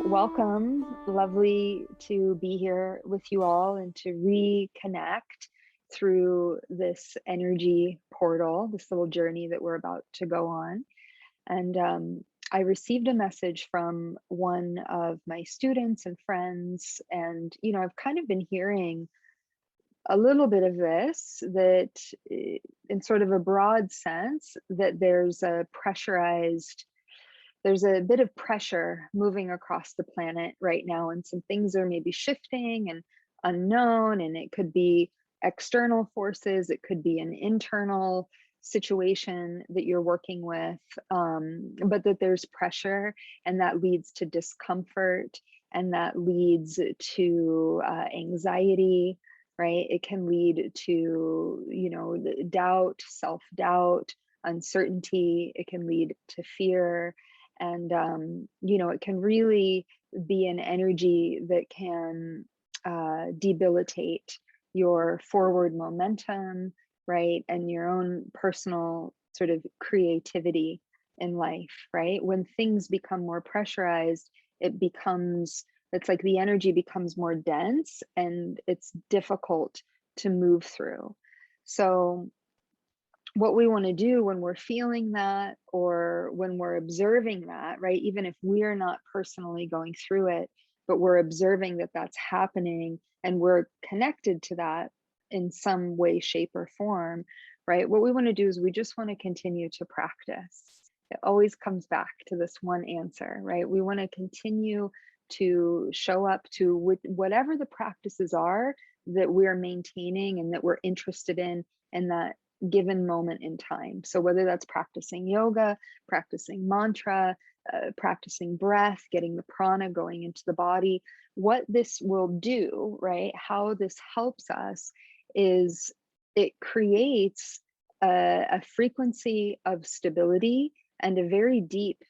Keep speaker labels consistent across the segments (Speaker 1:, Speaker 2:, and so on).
Speaker 1: Welcome. Lovely to be here with you all and to reconnect through this energy portal, this little journey that we're about to go on. And I received a message from one of my students and friends, and I've kind of been hearing a little bit of this that, in sort of a broad sense, that there's a bit of pressure moving across the planet right now, and some things are maybe shifting and unknown, and it could be external forces, it could be an internal situation that you're working with, but that there's pressure, and that leads to discomfort, and that leads to anxiety, right? It can lead to, doubt, self-doubt, uncertainty. It can lead to fear, and it can really be an energy that can debilitate your forward momentum, right, and your own personal sort of creativity in life, right? When things become more pressurized, it's like the energy becomes more dense and it's difficult to move through. So what we want to do when we're feeling that, or when we're observing that, right, even if we're not personally going through it, but we're observing that that's happening and we're connected to that in some way, shape, or form, right, what we want to do is we just want to continue to practice. It always comes back to this one answer, right? We want to continue to show up to whatever the practices are that we're maintaining and that we're interested in that given moment in time. So whether that's practicing yoga, practicing mantra, practicing breath, getting the prana going into the body, what this will do, right, how this helps us is it creates a frequency of stability and a very deep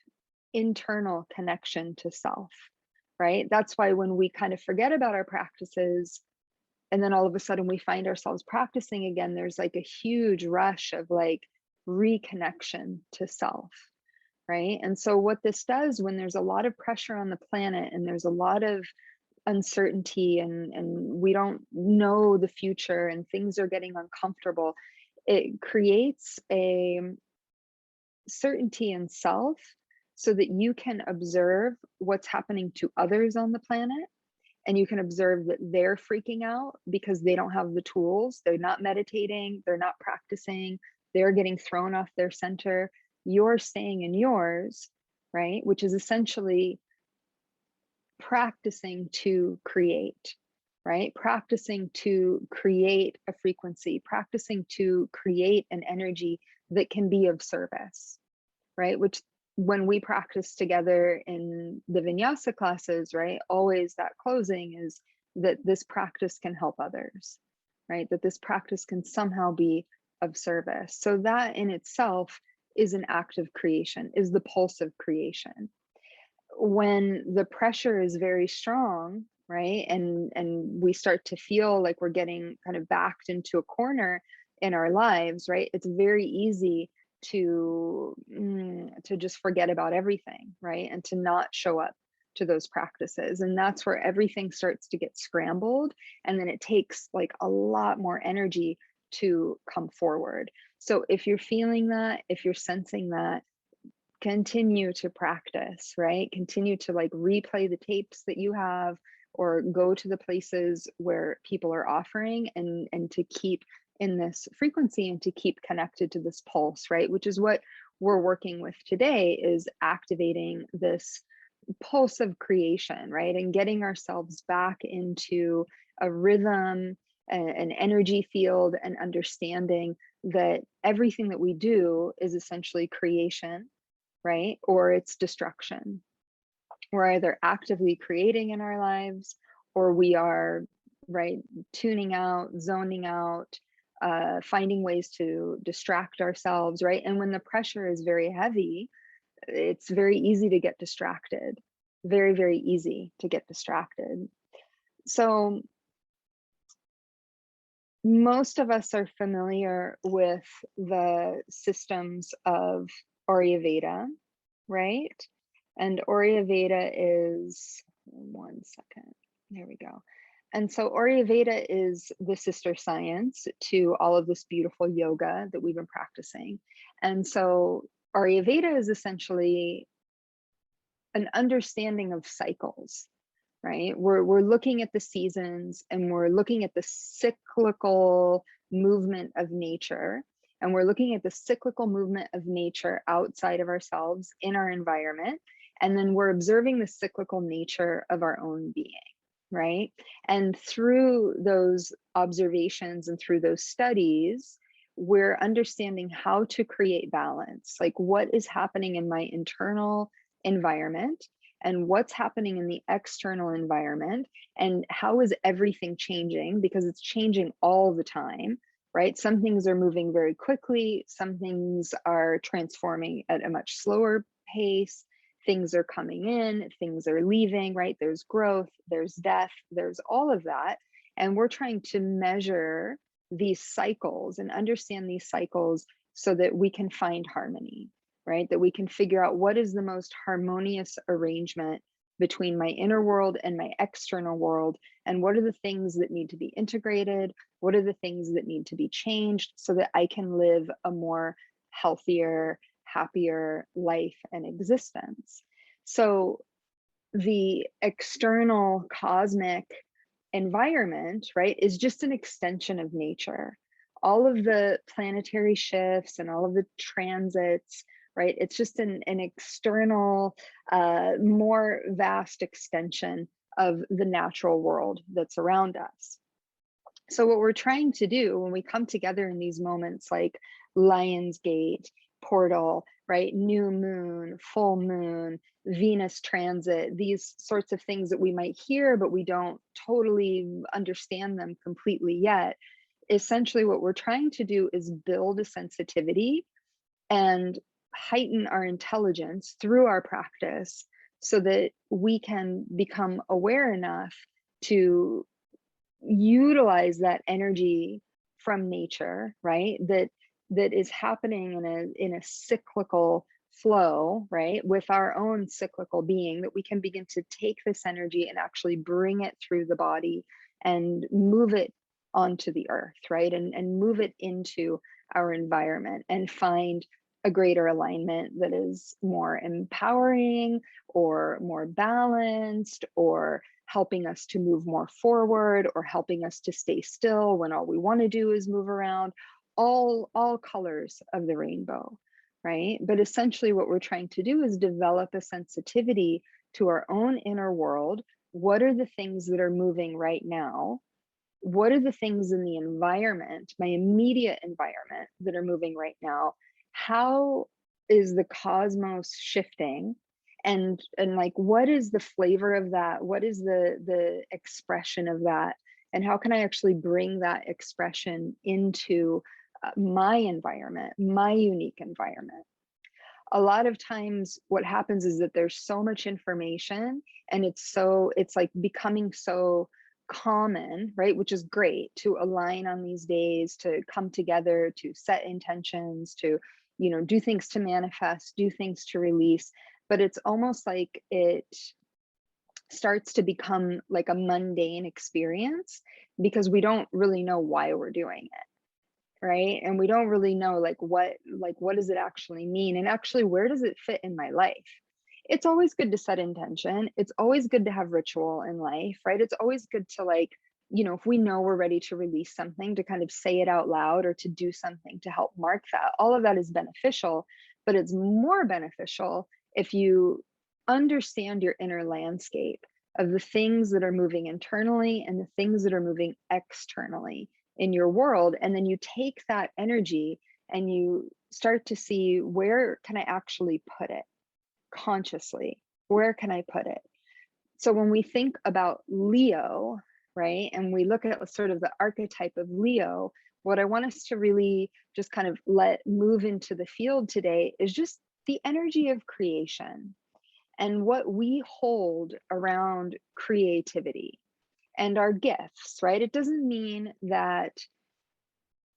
Speaker 1: internal connection to self, right? That's why when we kind of forget about our practices, and then all of a sudden we find ourselves practicing again, there's like a huge rush of like reconnection to self, right? And so what this does when there's a lot of pressure on the planet and there's a lot of uncertainty, and we don't know the future and things are getting uncomfortable, it creates a certainty in self so that you can observe what's happening to others on the planet, and you can observe that they're freaking out because they don't have the tools. They're not meditating, they're not practicing, they're getting thrown off their center. You're staying in yours, right? Which is essentially practicing to create, right? Practicing to create a frequency, practicing to create an energy that can be of service, right? Which, when we practice together in the vinyasa classes, right, always that closing is that this practice can help others, right? That this practice can somehow be of service. So that in itself is an act of creation, is the pulse of creation. When the pressure is very strong, right, and we start to feel like we're getting kind of backed into a corner in our lives, right, it's very easy to just forget about everything, right, and to not show up to those practices. And that's where everything starts to get scrambled, and then it takes like a lot more energy to come forward. So if you're feeling that, if you're sensing that, continue to practice, right? Continue to like replay the tapes that you have, or go to the places where people are offering, and to keep in this frequency and to keep connected to this pulse, right? Which is what we're working with today, is activating this pulse of creation, right? And getting ourselves back into a rhythm, an energy field, and understanding that everything that we do is essentially creation, right? Or it's destruction. We're either actively creating in our lives, or we are, right, tuning out, zoning out, finding ways to distract ourselves, right? And when the pressure is very heavy, it's very easy to get distracted. Very, very easy to get distracted. So most of us are familiar with the systems of Ayurveda, right? And Ayurveda is One second. There we go. And so Ayurveda is the sister science to all of this beautiful yoga that we've been practicing. And so Ayurveda is essentially an understanding of cycles, right? We're looking at the seasons and we're looking at the cyclical movement of nature. And we're looking at the cyclical movement of nature outside of ourselves in our environment. And then we're observing the cyclical nature of our own being, right? And through those observations and through those studies, we're understanding how to create balance, like what is happening in my internal environment and what's happening in the external environment, and how is everything changing, because it's changing all the time, right? Some things are moving very quickly, some things are transforming at a much slower pace, things are coming in, things are leaving, right? There's growth, there's death, there's all of that. And we're trying to measure these cycles and understand these cycles so that we can find harmony, right? That we can figure out what is the most harmonious arrangement between my inner world and my external world, and what are the things that need to be integrated, what are the things that need to be changed so that I can live a more healthier, happier life and existence. So the external cosmic environment, right, is just an extension of nature. All of the planetary shifts and all of the transits, right, it's just an external, more vast extension of the natural world that's around us. So what we're trying to do when we come together in these moments like Lion's Gate, portal, right, new moon, full moon, Venus transit, these sorts of things that we might hear, but we don't totally understand them completely yet. Essentially, what we're trying to do is build a sensitivity and heighten our intelligence through our practice so that we can become aware enough to utilize that energy from nature, right? That is happening in a cyclical flow, right? With our own cyclical being, that we can begin to take this energy and actually bring it through the body and move it onto the earth, right? And move it into our environment and find a greater alignment that is more empowering or more balanced, or helping us to move more forward, or helping us to stay still when all we want to do is move around. All colors of the rainbow, right? But essentially what we're trying to do is develop a sensitivity to our own inner world. What are the things that are moving right now? What are the things in the environment, my immediate environment, that are moving right now? How is the cosmos shifting? And like, what is the flavor of that? What is the expression of that? And how can I actually bring that expression into my environment, my unique environment? A lot of times what happens is that there's so much information, and it's like becoming so common, right? Which is great to align on these days, to come together, to set intentions, to, do things to manifest, do things to release. But it's almost like it starts to become like a mundane experience because we don't really know why we're doing it, right? And we don't really know what does it actually mean, and actually where does it fit in my life? It's always good to set intention. It's always good to have ritual in life, right? It's always good to if we know we're ready to release something, to kind of say it out loud or to do something to help mark that. All of that is beneficial, but it's more beneficial if you understand your inner landscape of the things that are moving internally and the things that are moving externally in your world. And then you take that energy and you start to see, where can I actually put it consciously? Where can I put it? So when we think about Leo, right, and we look at sort of the archetype of Leo, what I want us to really just kind of let move into the field today is just the energy of creation and what we hold around creativity and our gifts, right? It doesn't mean that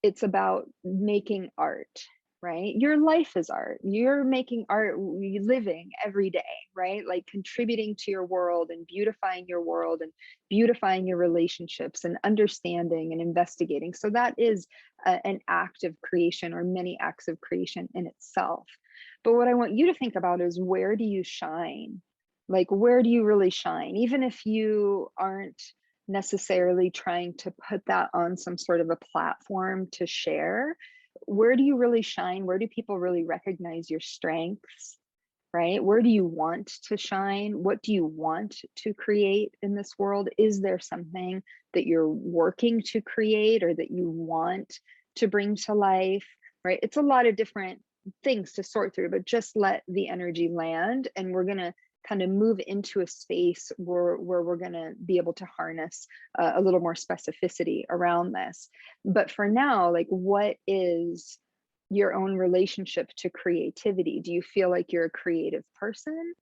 Speaker 1: it's about making art, right? Your life is art. You're making art, living every day, right? Like contributing to your world and beautifying your relationships and understanding and investigating. So that is an act of creation, or many acts of creation in itself. But what I want you to think about is, where do you shine? Like, where do you really shine? Even if you aren't necessarily trying to put that on some sort of a platform to share, where do you really shine? Where do people really recognize your strengths, right? Where do you want to shine? What do you want to create in this world? Is there something that you're working to create, or that you want to bring to life, right? It's a lot of different things to sort through, but just let the energy land, and we're going to kind of move into a space where we're going to be able to harness a little more specificity around this. But for now, like, what is your own relationship to creativity? Do you feel like you're a creative person?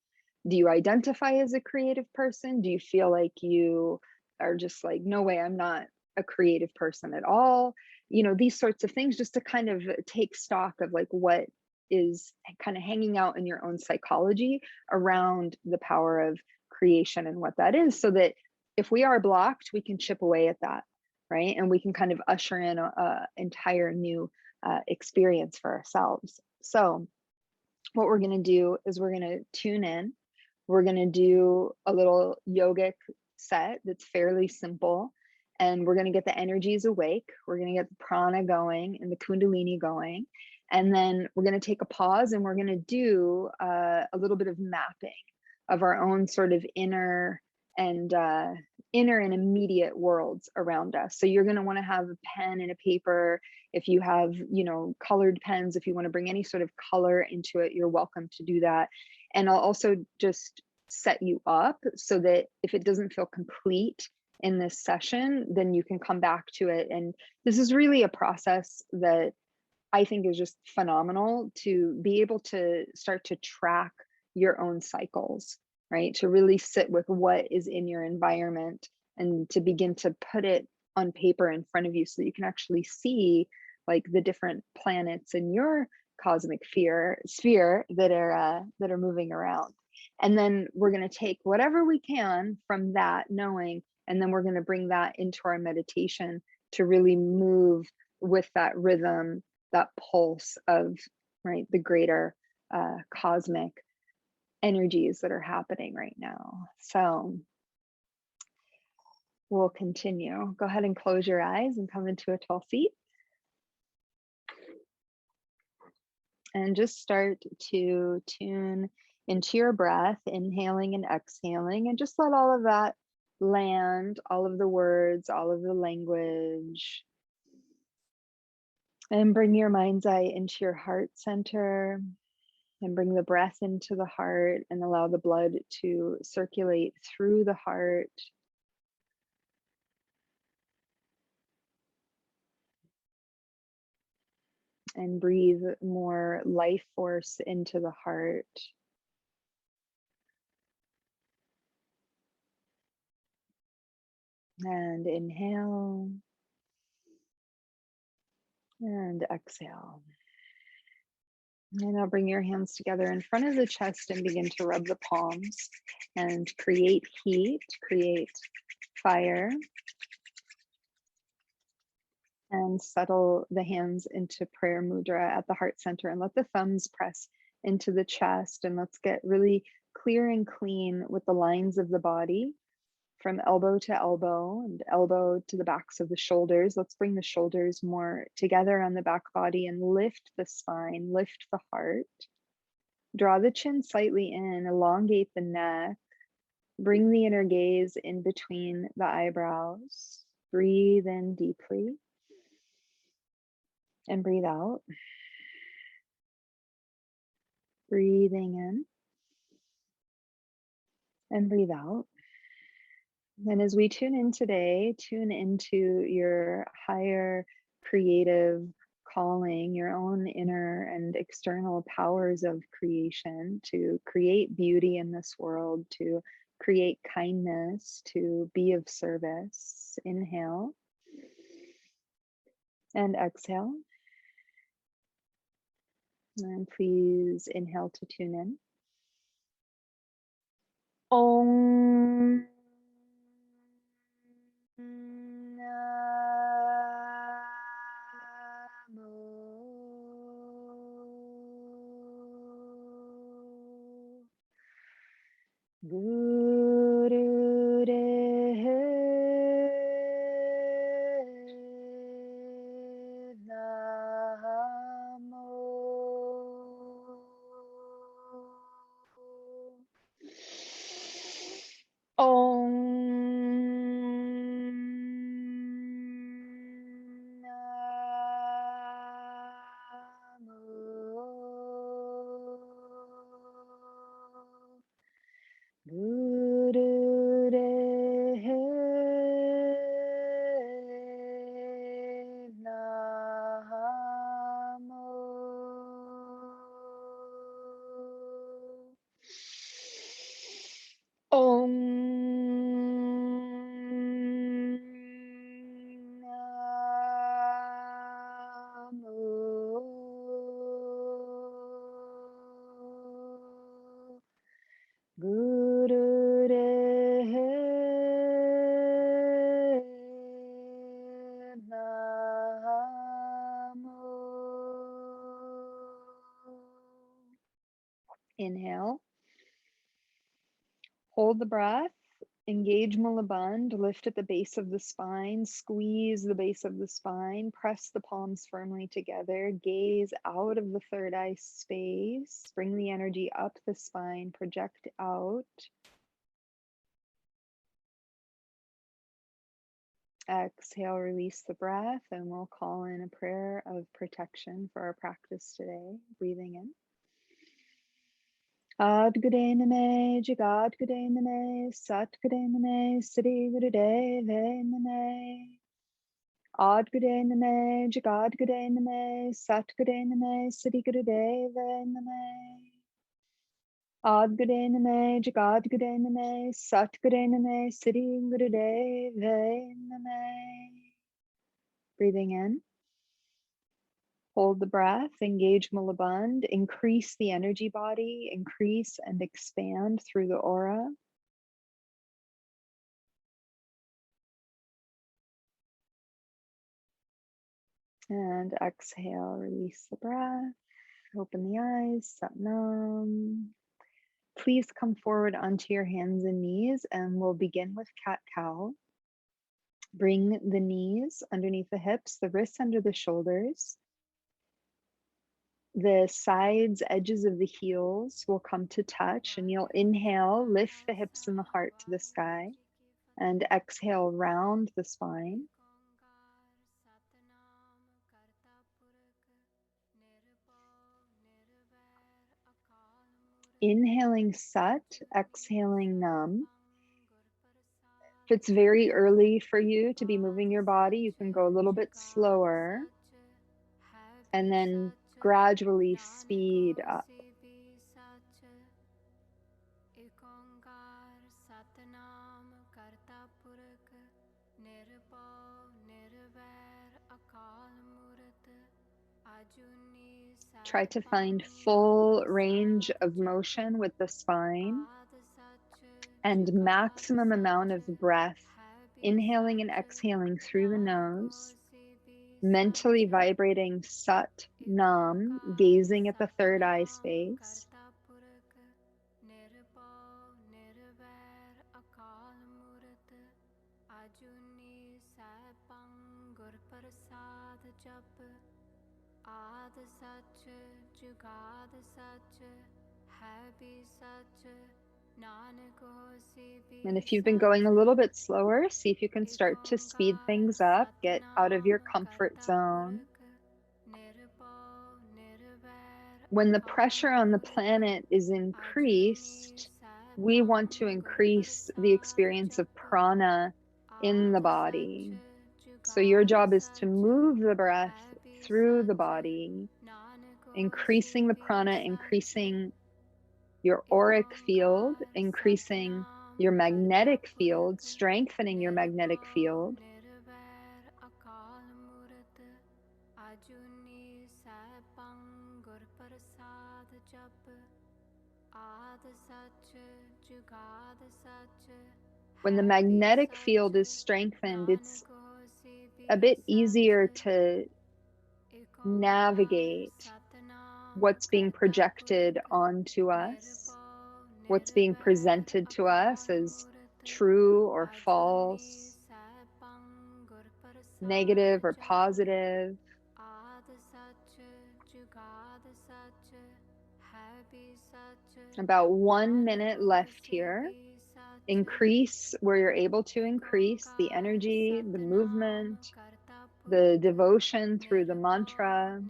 Speaker 1: Do you identify as a creative person? Do you feel like you are just like, no way, I'm not a creative person at all? You know, these sorts of things, just to kind of take stock of like what is kind of hanging out in your own psychology around the power of creation and what that is, so that if we are blocked, we can chip away at that, right? And we can kind of usher in a entire new experience for ourselves. So what we're going to do is we're going to tune in. We're going to do a little yogic set that's fairly simple, and we're going to get the energies awake. We're going to get the prana going and the Kundalini going. And then we're going to take a pause, and we're going to do a little bit of mapping of our own sort of inner and immediate worlds around us. So you're going to want to have a pen and a paper. If you have, you know, colored pens, if you want to bring any sort of color into it, you're welcome to do that. And I'll also just set you up so that if it doesn't feel complete in this session, then you can come back to it. And this is really a process that I think is just phenomenal, to be able to start to track your own cycles, right? To really sit with what is in your environment, and to begin to put it on paper in front of you, so that you can actually see like the different planets in your cosmic sphere that are moving around. And then we're going to take whatever we can from that knowing, and then we're going to bring that into our meditation to really move with that rhythm, that pulse of, right, the greater cosmic energies that are happening right now. So we'll continue. Go ahead and close your eyes and come into a tall seat. And just start to tune into your breath, inhaling and exhaling, and just let all of that land, all of the words, all of the language. And bring your mind's eye into your heart center, and bring the breath into the heart, and allow the blood to circulate through the heart. And breathe more life force into the heart. And inhale and exhale. And now bring your hands together in front of the chest and begin to rub the palms and create heat, create fire. And settle the hands into prayer mudra at the heart center, and let the thumbs press into the chest. And let's get really clear and clean with the lines of the body, from elbow to elbow and elbow to the backs of the shoulders. Let's bring the shoulders more together on the back body and lift the spine, lift the heart. Draw the chin slightly in, elongate the neck. Bring the inner gaze in between the eyebrows. Breathe in deeply. And breathe out. Breathing in and breathe out. And as we tune in today, tune into your higher creative calling, your own inner and external powers of creation to create beauty in this world, to create kindness, to be of service. Inhale and exhale. And please inhale to tune in. Om Inhale. Hold the breath. Engage Mulaband. Lift at the base of the spine. Squeeze the base of the spine. Press the palms firmly together. Gaze out of the third eye space. Bring the energy up the spine. Project out. Exhale, release the breath, and we'll call in a prayer of protection for our practice today. Breathing in. Adgudename, Jagadgudename, Satgudename, Siddhi Gurudevaname. Adgudename, Jagadgudename, Satgudename, Siddhi Gurudevaname. Adgudename, Jagadgudename, Satgudename, Siddhi Gurudevaname. Breathing in. Hold the breath, engage Mulaband, increase the energy body, increase and expand through the aura. And exhale, release the breath, open the eyes, Satnam. Please come forward onto your hands and knees, and we'll begin with cat-cow. Bring the knees underneath the hips, the wrists under the shoulders. The sides, edges of the heels will come to touch, and you'll inhale, lift the hips and the heart to the sky, and exhale, round the spine. Inhaling Sat, exhaling Nam. If it's very early for you to be moving your body, you can go a little bit slower and then gradually speed up. Try to find full range of motion with the spine and maximum amount of breath, inhaling and exhaling through the nose, mentally vibrating Sat Nam, gazing at the third eye space. And if you've been going a little bit slower, see if you can start to speed things up, get out of your comfort zone. When the pressure on the planet is increased, we want to increase the experience of prana in the body. So your job is to move the breath through the body, increasing the prana, increasing your auric field, increasing your magnetic field, strengthening your magnetic field. When the magnetic field is strengthened, it's a bit easier to navigate what's being projected onto us, what's being presented to us as true or false, negative or positive. About 1 minute left here. Increase where you're able to increase the energy, the movement, the devotion through the mantra.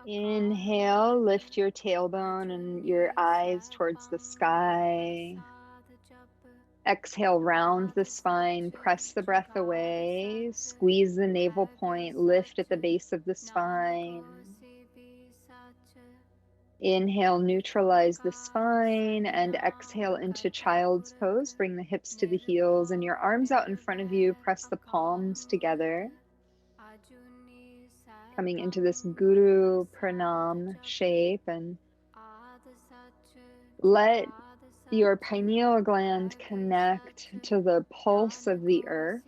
Speaker 1: Inhale, lift your tailbone and your eyes towards the sky. Exhale, round the spine, press the breath away, squeeze the navel point, lift at the base of the spine. Inhale, neutralize the spine, and exhale into child's pose. Bring the hips to the heels and your arms out in front of you. Press the palms together. Coming into this Guru Pranam shape, and let your pineal gland connect to the pulse of the earth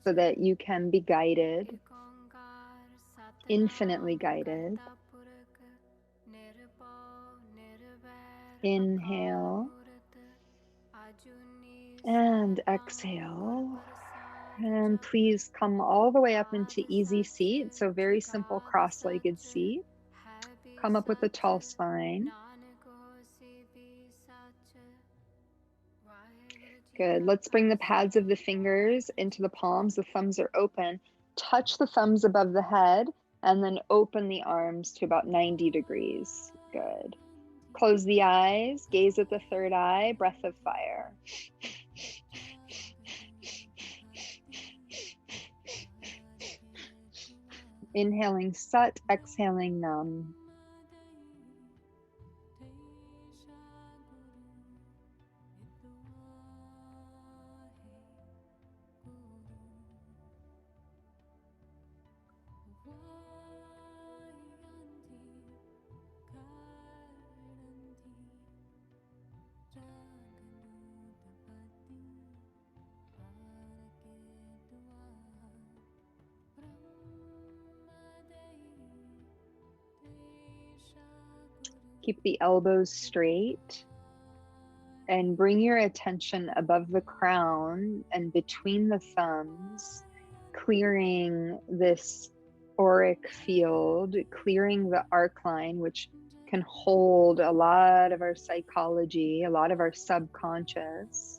Speaker 1: so that you can be guided, infinitely guided. Inhale and exhale. And please come all the way up into easy seat. So very simple cross-legged seat. Come up with a tall spine. Good. Let's bring the pads of the fingers into the palms. The thumbs are open. Touch the thumbs above the head and then open the arms to about 90 degrees. Good. Close the eyes, gaze at the third eye, breath of fire. Inhaling Sat, exhaling Nam. Keep the elbows straight and bring your attention above the crown and between the thumbs, clearing this auric field, clearing the arc line, which can hold a lot of our psychology, a lot of our subconscious.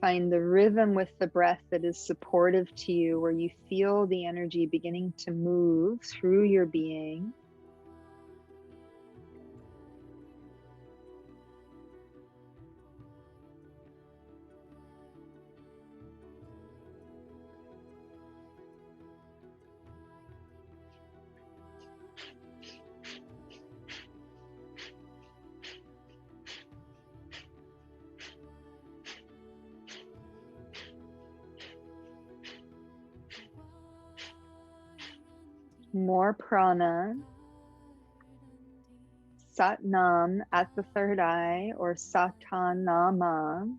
Speaker 1: Find the rhythm with the breath that is supportive to you, where you feel the energy beginning to move through your being. More prana. Sat Nam at the third eye, or Satanama.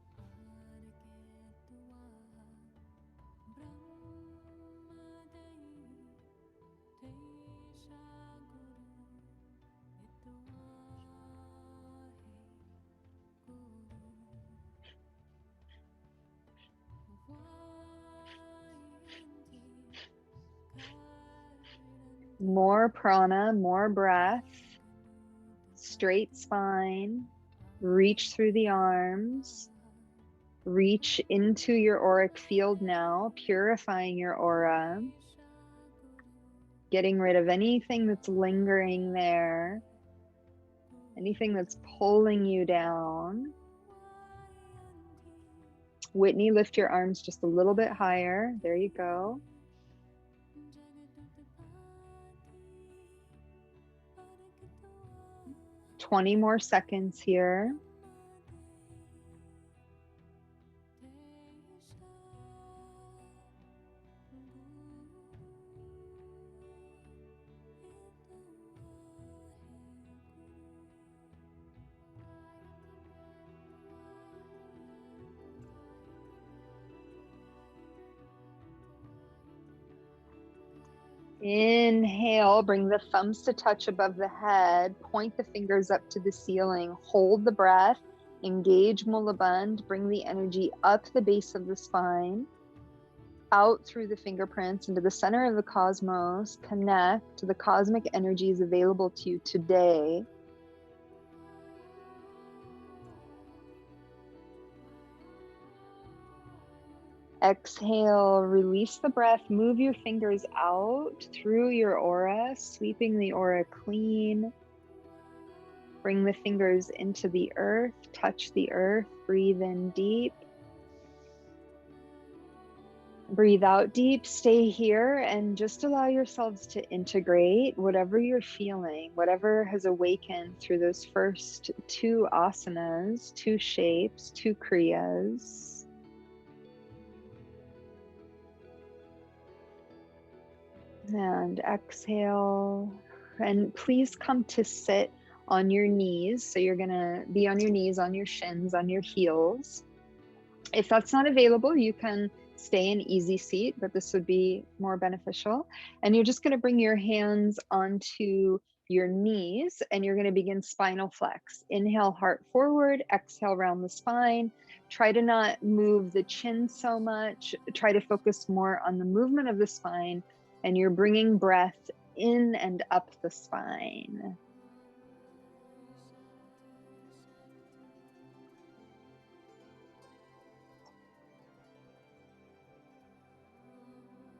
Speaker 1: More prana, more breath, straight spine, reach through the arms, reach into your auric field now, purifying your aura, getting rid of anything that's lingering there, anything that's pulling you down. Whitney, lift your arms just a little bit higher. There you go. "20 more seconds here. Inhale, bring the thumbs to touch above the head, point the fingers up to the ceiling, hold the breath, engage Mulabandh, bring the energy up the base of the spine, out through the fingerprints into the center of the cosmos, connect to the cosmic energies available to you today. Exhale, release the breath, move your fingers out through your aura, sweeping the aura clean. Bring the fingers into the earth, touch the earth, breathe in deep. Breathe out deep, stay here, and just allow yourselves to integrate whatever you're feeling, whatever has awakened through those first 2 asanas, 2 shapes, 2 kriyas. And exhale, and please come to sit on your knees. So you're gonna be on your knees, on your shins, on your heels. If that's not available, you can stay in easy seat, but this would be more beneficial. And you're just gonna bring your hands onto your knees and you're gonna begin spinal flex. Inhale, heart forward, exhale, round the spine. Try to not move the chin so much. Try to focus more on the movement of the spine, and you're bringing breath in and up the spine.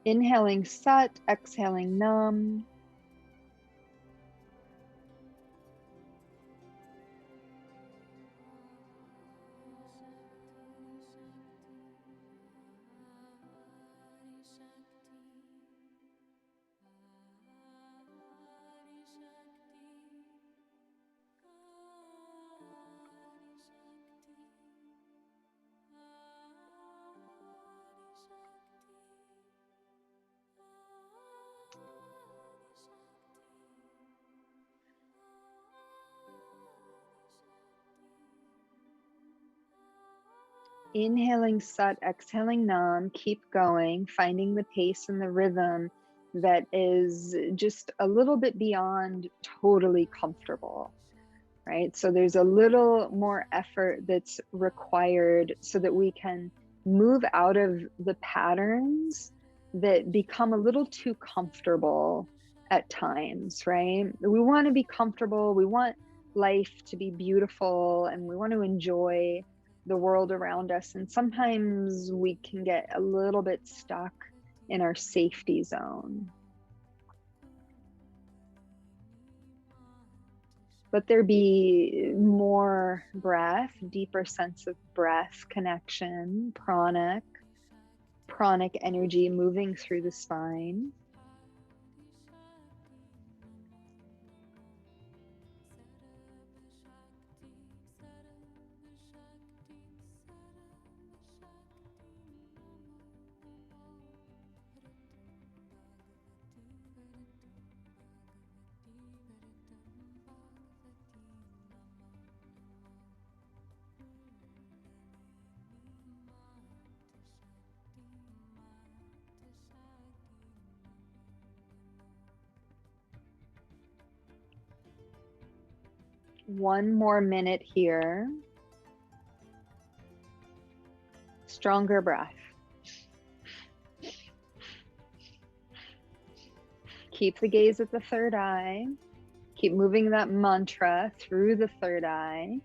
Speaker 1: Inhaling Sat, exhaling Nam. Inhaling Sat, exhaling Nam. Keep going, finding the pace and the rhythm that is just a little bit beyond totally comfortable, right? So there's a little more effort that's required so that we can move out of the patterns that become a little too comfortable at times, right? We want to be comfortable, we want life to be beautiful, and we want to enjoy the world around us. And sometimes we can get a little bit stuck in our safety zone. Let there be more breath, deeper sense of breath connection, pranic energy moving through the spine. One more minute here. Stronger breath. Keep the gaze at the third eye. Keep moving that mantra through the third eye.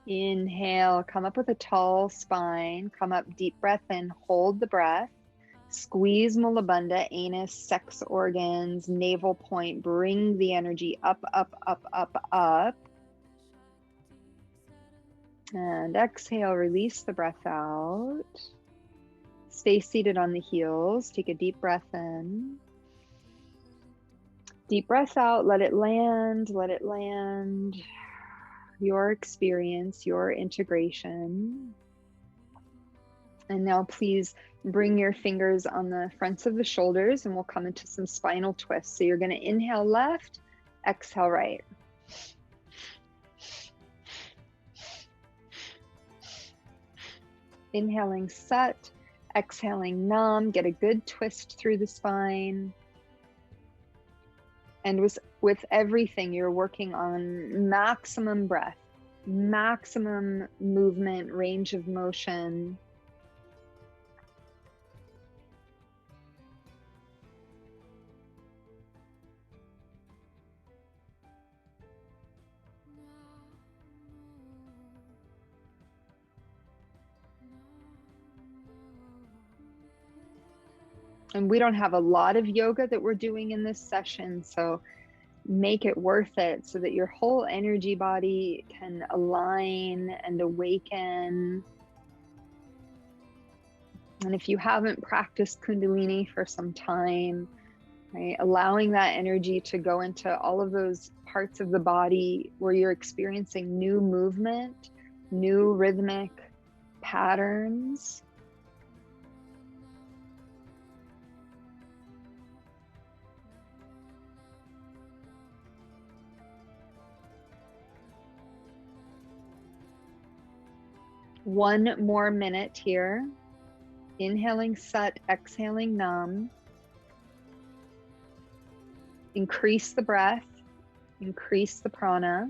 Speaker 1: Inhale, come up with a tall spine, come up, deep breath in, hold the breath, squeeze Mulabandha, anus, sex organs, navel point, bring the energy up, up, up, up, up. And exhale, release the breath out. Stay seated on the heels, take a deep breath in. Deep breath out, let it land, let it land. Your experience, your integration. And now please bring your fingers on the fronts of the shoulders and we'll come into some spinal twists. So you're going to inhale left, exhale right. Inhaling Sat, exhaling Nam, get a good twist through the spine. And with everything, you're working on maximum breath, maximum movement, range of motion. And we don't have a lot of yoga that we're doing in this session, so make it worth it so that your whole energy body can align and awaken. And if you haven't practiced Kundalini for some time, right, allowing that energy to go into all of those parts of the body where you're experiencing new movement, new rhythmic patterns. One more minute here. Inhaling Sat, exhaling Nam. Increase the breath, increase the prana.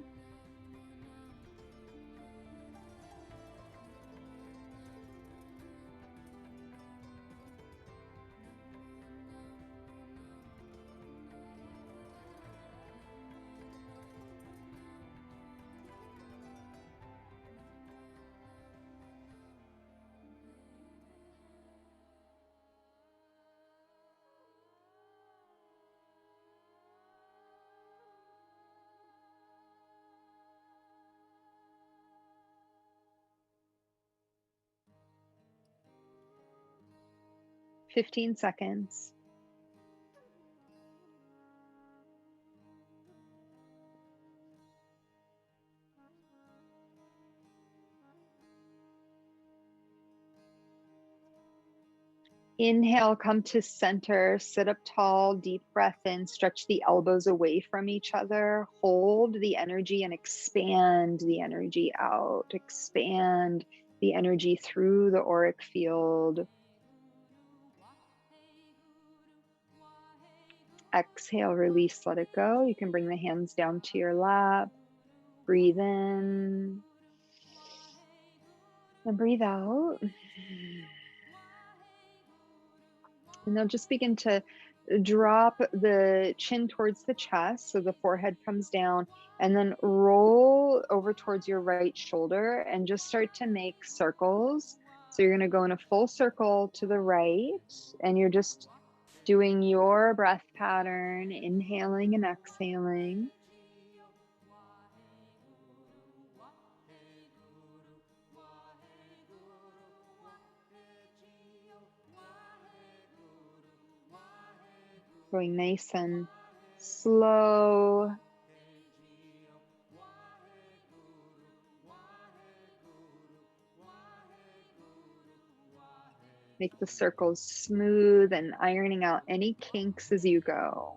Speaker 1: Fifteen seconds. Inhale, come to center, sit up tall, deep breath in, stretch the elbows away from each other, hold the energy and expand the energy out, expand the energy through the auric field. Exhale, release, let it go. You can bring the hands down to your lap, breathe in, and breathe out. And now just begin to drop the chin towards the chest so the forehead comes down, and then roll over towards your right shoulder and just start to make circles. So you're going to go in a full circle to the right, and you're just doing your breath pattern, inhaling and exhaling. Going nice and slow. Make the circles smooth and ironing out any kinks as you go.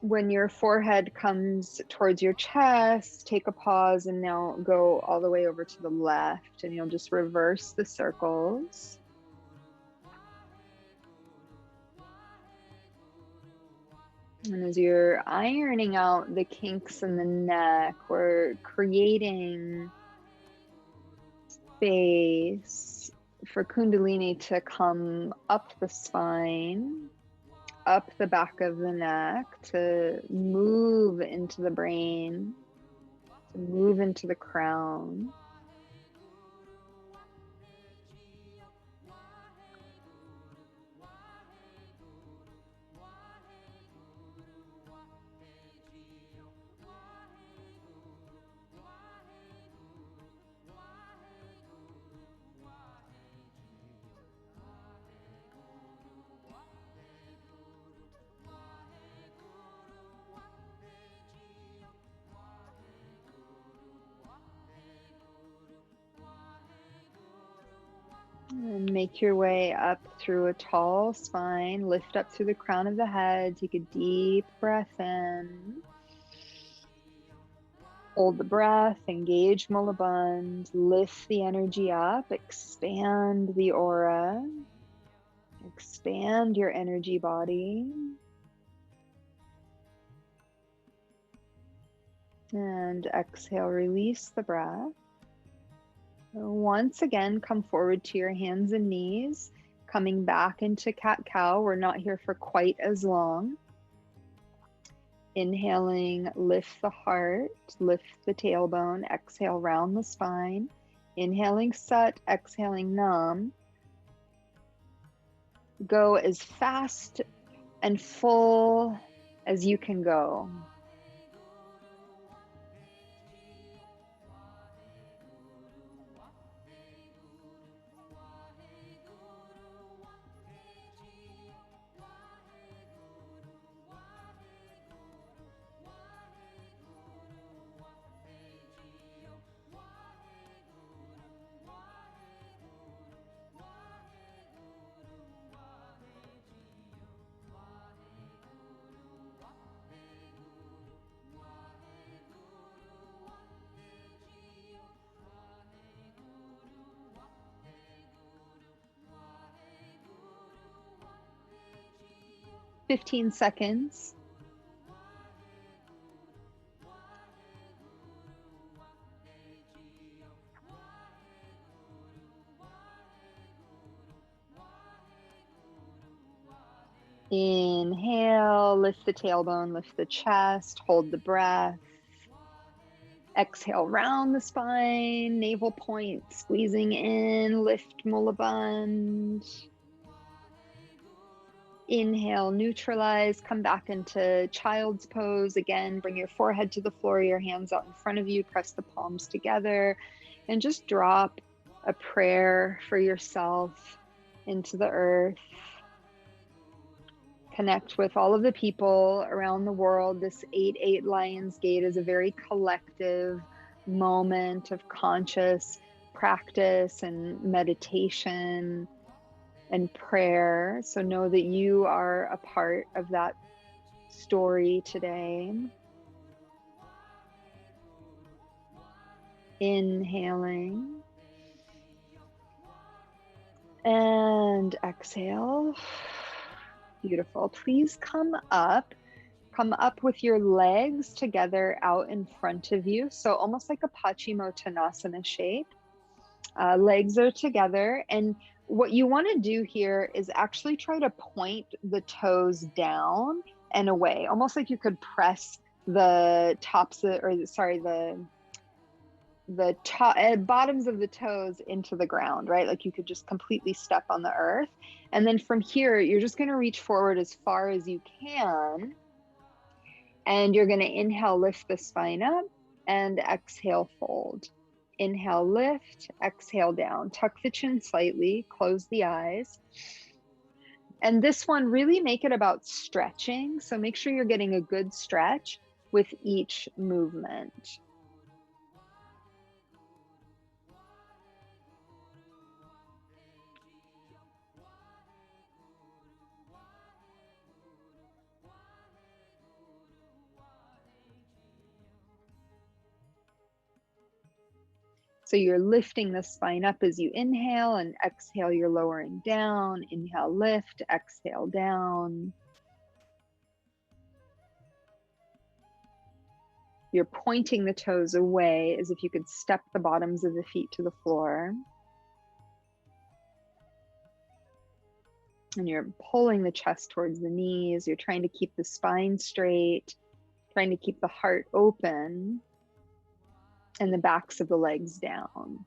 Speaker 1: When your forehead comes towards your chest, take a pause and now go all the way over to the left, and you'll just reverse the circles. And as you're ironing out the kinks in the neck, we're creating space for Kundalini to come up the spine, up the back of the neck, to move into the brain, to move into the crown. And make your way up through a tall spine, lift up through the crown of the head, take a deep breath in. Hold the breath, engage Mulaband, lift the energy up, expand the aura, expand your energy body. And exhale, release the breath. Once again, come forward to your hands and knees, coming back into cat-cow. We're not here for quite as long. Inhaling, lift the heart, lift the tailbone, exhale, round the spine. Inhaling, Sat, exhaling, Nam. Go as fast and full as you can go. Fifteen seconds. Inhale, lift the tailbone, lift the chest, hold the breath. Exhale, round the spine, navel point, squeezing in, lift Mulaband. Inhale, neutralize, come back into child's pose. Again, bring your forehead to the floor, your hands out in front of you, press the palms together, and just drop a prayer for yourself into the earth. Connect with all of the people around the world. This 8-8 Lions Gate is a very collective moment of conscious practice and meditation and prayer. So know that you are a part of that story today. Inhaling and exhale. Beautiful. Please come up with your legs together out in front of you. So almost like a Paschimottanasana shape. Legs are together, and what you want to do here is actually try to point the toes down and away, almost like you could press the tops of, the the bottoms of the toes into the ground, right? Like you could just completely step on the earth. And then from here, you're just going to reach forward as far as you can. And you're going to inhale, lift the spine up, and exhale, fold. Inhale, lift, exhale down. Tuck the chin slightly, close the eyes. And this one, really make it about stretching. So make sure you're getting a good stretch with each movement. So you're lifting the spine up as you inhale, and exhale, you're lowering down. Inhale, lift, exhale, down. You're pointing the toes away as if you could step the bottoms of the feet to the floor. And you're pulling the chest towards the knees. You're trying to keep the spine straight, trying to keep the heart open, and the backs of the legs down.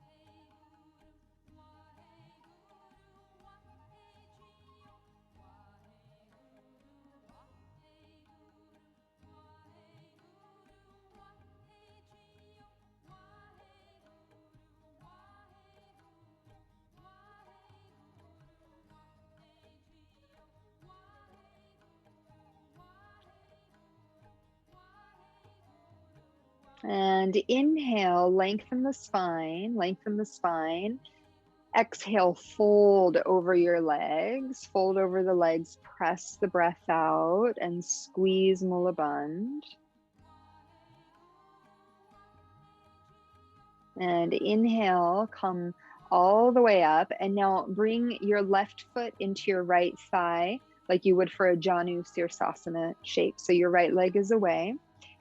Speaker 1: And inhale, lengthen the spine, lengthen the spine. Exhale, fold over your legs, fold over the legs, press the breath out, and squeeze Mula Bandha. And inhale, come all the way up. And now bring your left foot into your right thigh, like you would for a Janu Sirsasana shape. So your right leg is away.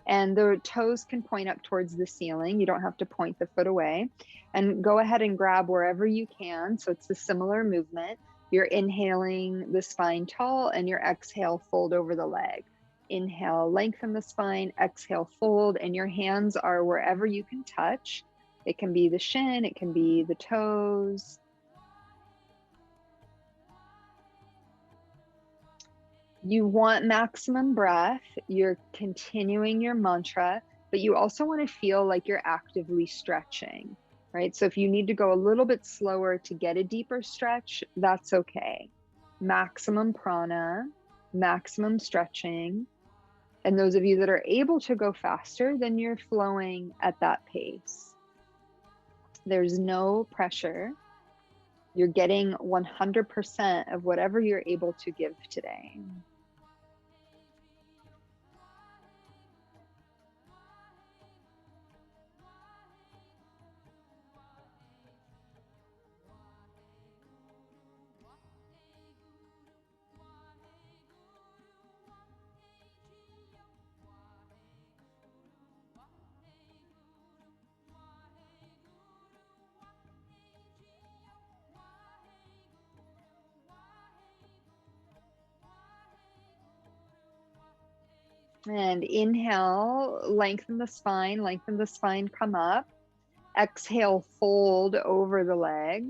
Speaker 1: And the toes can point up towards the ceiling. You don't have to point the foot away. And go ahead and grab wherever you can. So it's a similar movement. You're inhaling the spine tall, and your exhale, fold over the leg. Inhale, lengthen the spine, exhale, fold, and your hands are wherever you can touch. It can be the shin, it can be the toes. You want maximum breath. You're continuing your mantra, but you also want to feel like you're actively stretching, right? So if you need to go a little bit slower to get a deeper stretch, that's okay. Maximum prana, maximum stretching. And those of you that are able to go faster, then you're flowing at that pace. There's no pressure. You're getting 100% of whatever you're able to give today. And inhale, lengthen the spine, come up. Exhale, fold over the leg.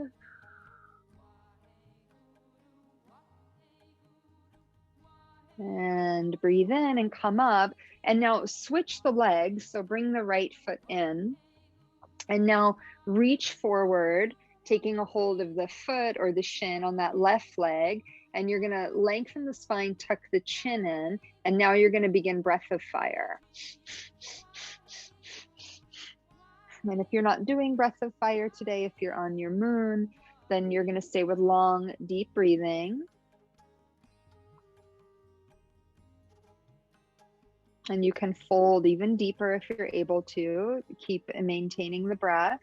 Speaker 1: And breathe in and come up. And now switch the legs. So bring the right foot in. And now reach forward, taking a hold of the foot or the shin on that left leg. And you're going to lengthen the spine, tuck the chin in. And now you're going to begin breath of fire. And if you're not doing breath of fire today, if you're on your moon, then you're going to stay with long, deep breathing. And you can fold even deeper if you're able to. Keep maintaining the breath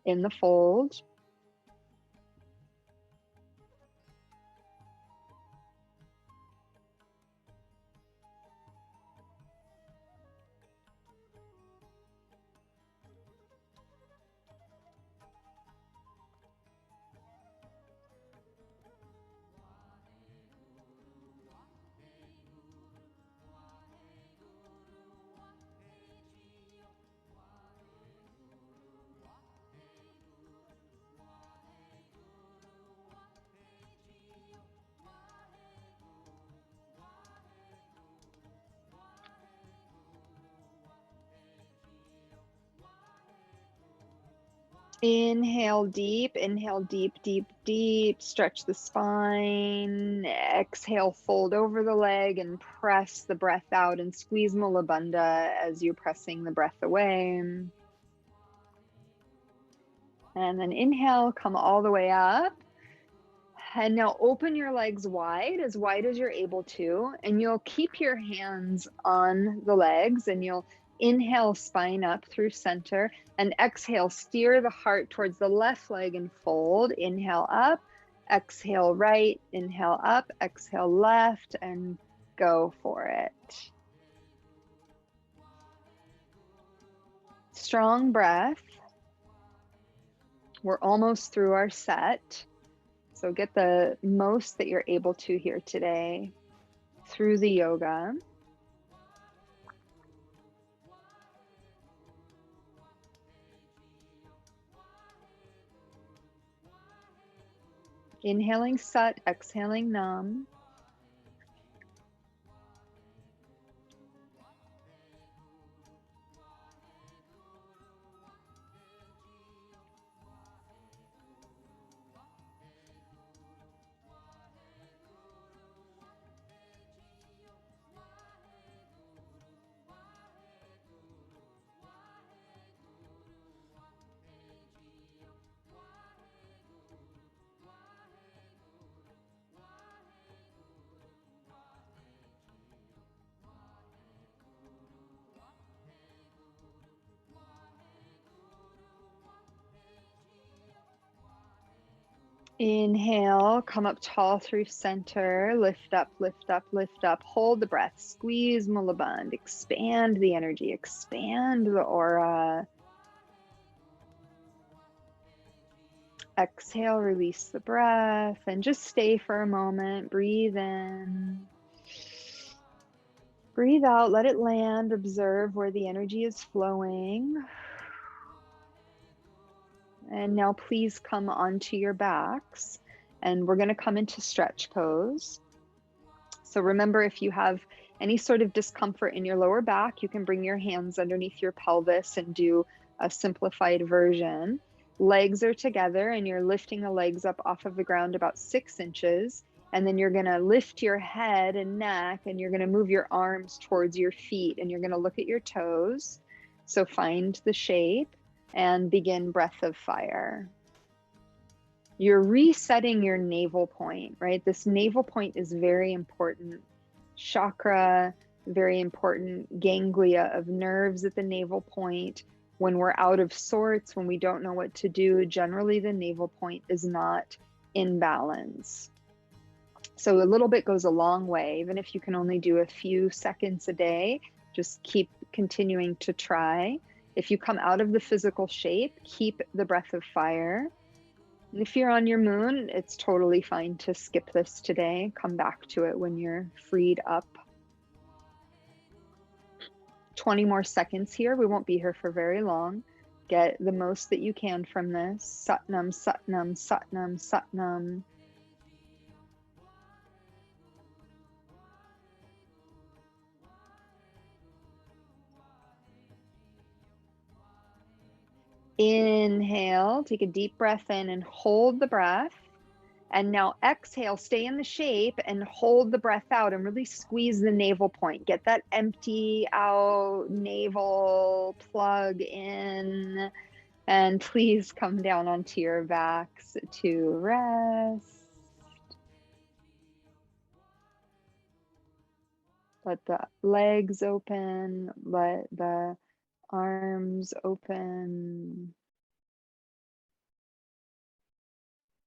Speaker 1: in the fold. Inhale, deep, deep, deep. Stretch the spine. Exhale, fold over the leg and press the breath out and squeeze Mula Bandha as you're pressing the breath away. And then inhale, come all the way up. And now open your legs wide as you're able to. And you'll keep your hands on the legs and you'll inhale, spine up through center, and exhale, steer the heart towards the left leg and fold. Inhale up, exhale right, inhale up, exhale left, and go for it. Strong breath. We're almost through our set. So get the most that you're able to here today through the yoga. Inhaling Sat, exhaling Nam. Inhale, come up tall through center, lift up, lift up, lift up, hold the breath, squeeze Mula Bandha, expand the energy, expand the aura. Exhale, release the breath, and just stay for a moment, breathe in. Breathe out, let it land, observe where the energy is flowing. And now please come onto your backs and we're going to come into stretch pose. So remember, if you have any sort of discomfort in your lower back, you can bring your hands underneath your pelvis and do a simplified version. Legs are together and you're lifting the legs up off of the ground about 6 inches. And then you're going to lift your head and neck and you're going to move your arms towards your feet and you're going to look at your toes. So find the shape and begin breath of fire. You're resetting your navel point, right? This navel point is very important. Chakra, very important. Ganglia of nerves at the navel point. When we're out of sorts, when we don't know what to do, generally the navel point is not in balance. So a little bit goes a long way. Even if you can only do a few seconds a day, just keep continuing to try. If you come out of the physical shape, keep the breath of fire. And if you're on your moon, it's totally fine to skip this today. Come back to it when you're freed up. 20 more seconds here. We won't be here for very long. Get the most that you can from this. Satnam, Satnam, Satnam, Satnam. Inhale, take a deep breath in and hold the breath. And now exhale, stay in the shape and hold the breath out and really squeeze the navel point. Get that empty out navel, plug in, and please come down onto your backs to rest. Let the legs open, let the arms open.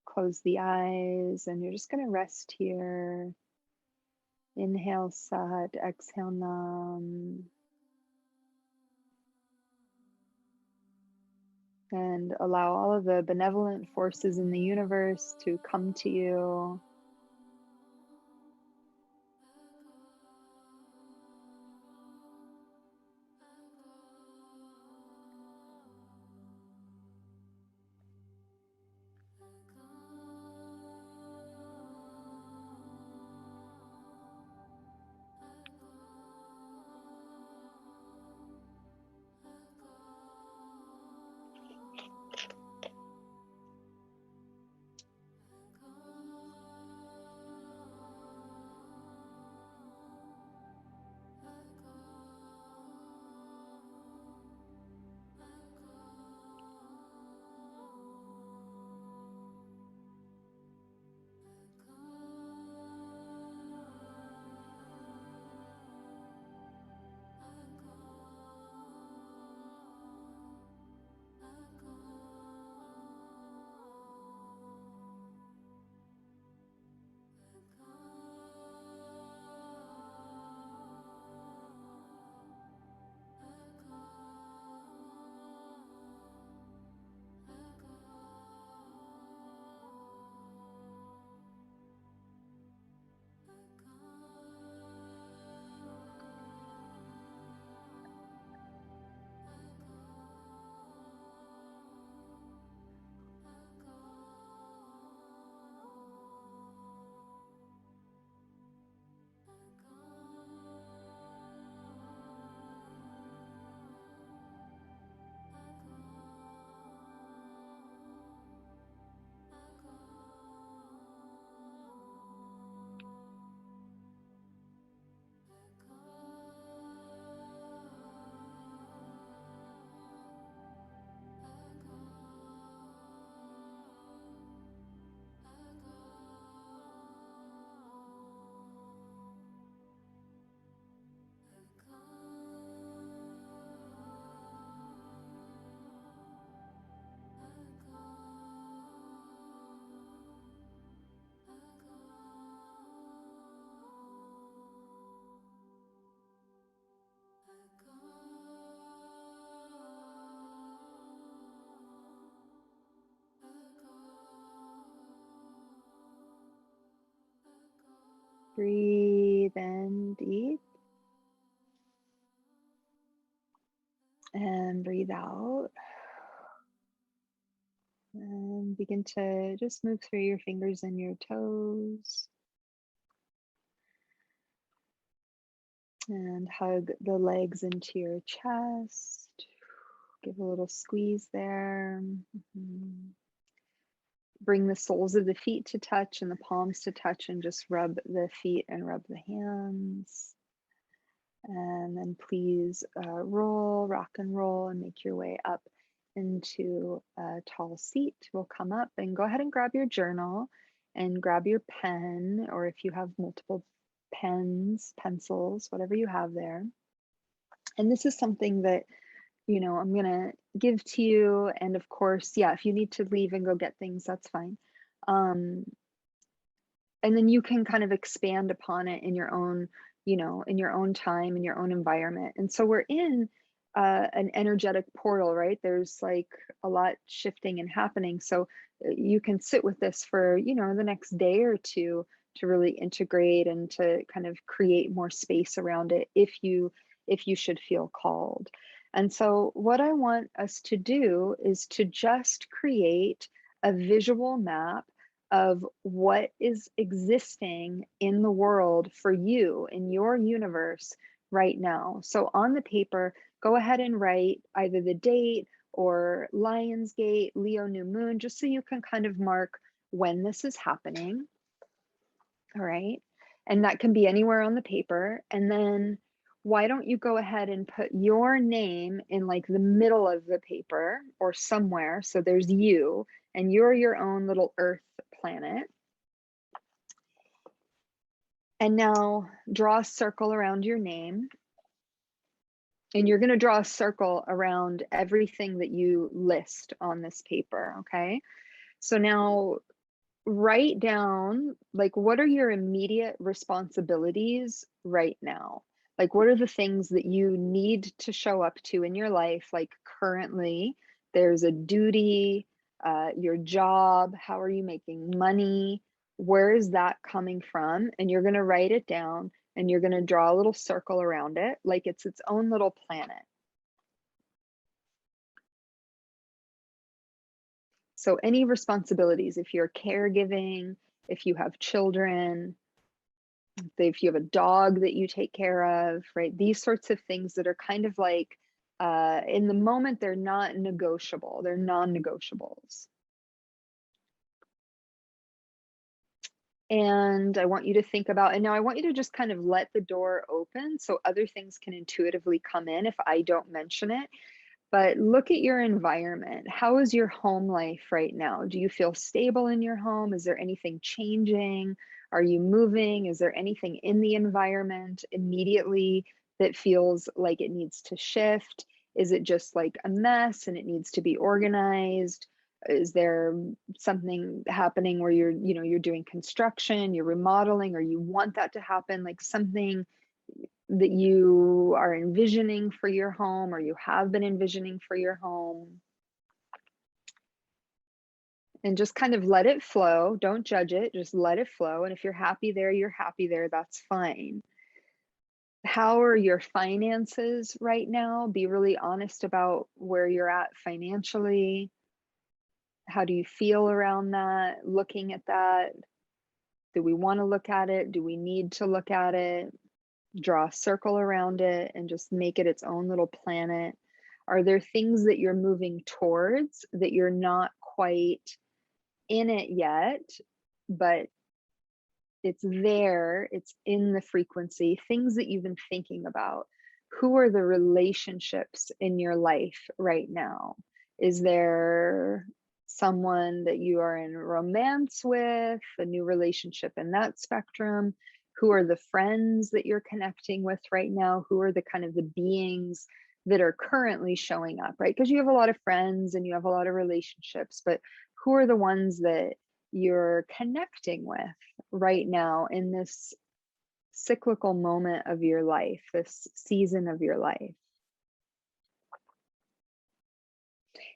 Speaker 1: Close the eyes and you're just going to rest here. Inhale Sat, exhale Nam. And allow all of the benevolent forces in the universe to come to you. Breathe in deep. And breathe out. And begin to just move through your fingers and your toes. And hug the legs into your chest. Give a little squeeze there. Bring the soles of the feet to touch and the palms to touch, and just rub the feet and rub the hands. And then please rock and roll and make your way up into a tall seat. We'll come up and go ahead and grab your journal and grab your pen, or if you have multiple pens, pencils, whatever you have there. And this is something that, you know, I'm gonna give to you. And of course, yeah, if you need to leave and go get things, that's fine. And then you can kind of expand upon it in your own, you know, in your own time, in your own environment. And so we're in an energetic portal, right? There's like a lot shifting and happening. So you can sit with this for, you know, the next day or two to really integrate and to kind of create more space around it if you should feel called. And so what I want us to do is to just create a visual map of what is existing in the world for you, in your universe right now. So on the paper, go ahead and write either the date or Lionsgate, Leo new moon, just so you can kind of mark when this is happening. All right. And that can be anywhere on the paper. And then why don't you go ahead and put your name in like the middle of the paper or somewhere. So there's you and you're your own little Earth planet. And now draw a circle around your name. And you're going to draw a circle around everything that you list on this paper. Okay. So now write down, like, what are your immediate responsibilities right now? Like, what are the things that you need to show up to in your life? Like currently, there's a duty, your job, how are you making money? Where is that coming from? And you're going to write it down and you're going to draw a little circle around it, like it's its own little planet. So any responsibilities, if you're caregiving, if you have children, if you have a dog that you take care of, right? These sorts of things that are kind of like, in the moment, they're not negotiable. They're non-negotiables. And I want you to think about, and now I want you to just kind of let the door open so other things can intuitively come in if I don't mention it. But look at your environment. How is your home life right now? Do you feel stable in your home? Is there anything changing? Are you moving? Is there anything in the environment immediately that feels like it needs to shift? Is it just like a mess and it needs to be organized? Is there something happening where you're doing construction, you're remodeling, or you want that to happen, like something that you are envisioning for your home or you have been envisioning for your home? And just kind of let it flow. Don't judge it, just let it flow. And if you're happy there, you're happy there, that's fine. How are your finances right now? Be really honest about where you're at financially. How do you feel around that? Looking at that. Do we want to look at it? Do we need to look at it? Draw a circle around it and just make it its own little planet. Are there things that you're moving towards that you're not quite in it yet, but it's there, it's in the frequency, things that you've been thinking about? Who are the relationships in your life right now? Is there someone that you are in romance with, a new relationship in that spectrum? Who are the friends that you're connecting with right now? Who are the kind of the beings that are currently showing up, right? Because you have a lot of friends and you have a lot of relationships, but who are the ones that you're connecting with right now in this cyclical moment of your life, this season of your life?